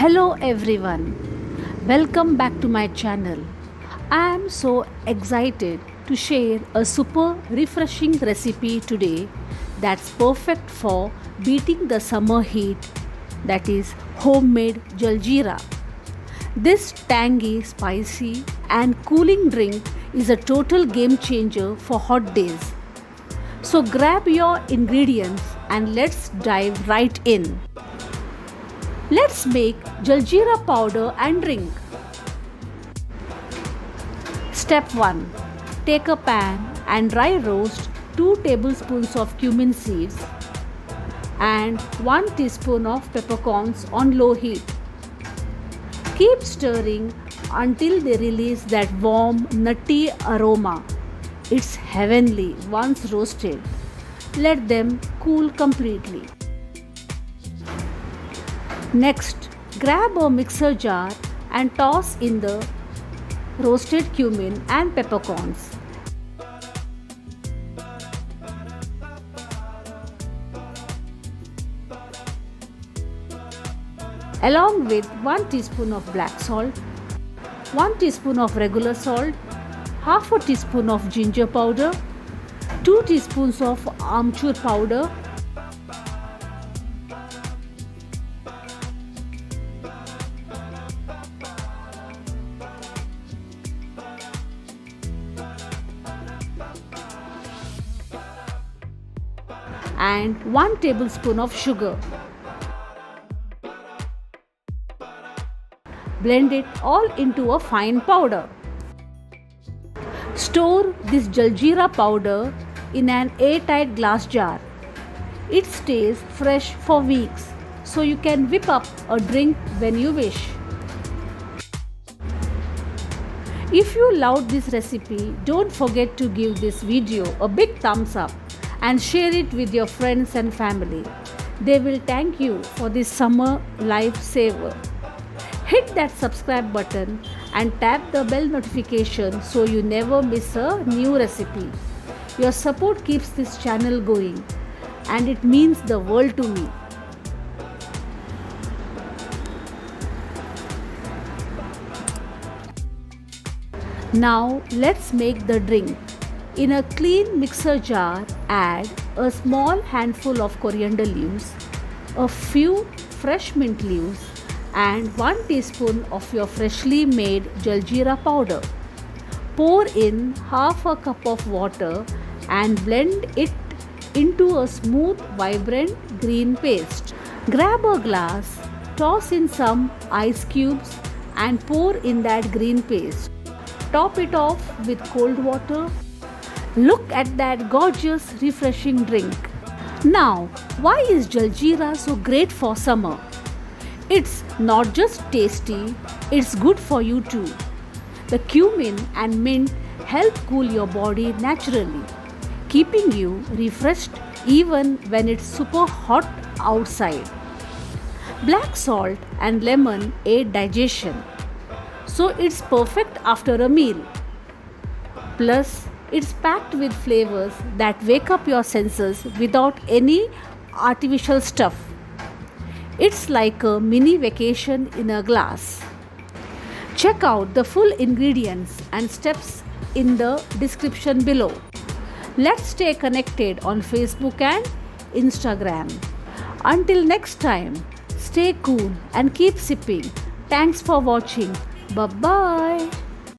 Hello everyone, welcome back to my channel. I am so excited to share a super refreshing recipe today that's perfect for beating the summer heat, that is homemade jaljeera. This tangy, spicy and cooling drink is a total game changer for hot days. So grab your ingredients and let's dive right in. Let's make Jaljeera powder and drink. Step 1. Take a pan and dry roast 2 tablespoons of cumin seeds and 1 teaspoon of peppercorns on low heat. Keep stirring until they release that warm, nutty aroma. It's heavenly once roasted. Let them cool completely. Next, grab a mixer jar and toss in the roasted cumin and peppercorns. Along with 1 teaspoon of black salt, 1 teaspoon of regular salt, half a teaspoon of ginger powder, 2 teaspoons of Amchur powder, and 1 tablespoon of sugar. Blend it all into a fine powder. Store this jaljeera powder in an airtight glass jar. It stays fresh for weeks, so you can whip up a drink when you wish. If you loved this recipe, don't forget to give this video a big thumbs up and share it with your friends and family. They will thank you for this summer lifesaver. Hit that subscribe button and tap the bell notification so you never miss a new recipe. Your support keeps this channel going and it means the world to me. Now let's make the drink. In a clean mixer jar, add a small handful of coriander leaves, a few fresh mint leaves, and 1 teaspoon of your freshly made jaljeera powder. Pour in half a cup of water and blend it into a smooth, vibrant green paste. Grab a glass, toss in some ice cubes, and pour in that green paste. Top it off with cold water. Look at that gorgeous, refreshing drink. Now, why is jaljeera so great for summer? It's not just tasty, it's good for you too. The cumin and mint help cool your body naturally, keeping you refreshed even when it's super hot outside. Black salt and lemon aid digestion, so it's perfect after a meal. Plus, it's packed with flavors that wake up your senses without any artificial stuff. It's like a mini vacation in a glass. Check out the full ingredients and steps in the description below. Let's stay connected on Facebook and Instagram. Until next time, stay cool and keep sipping. Thanks for watching. Bye-bye.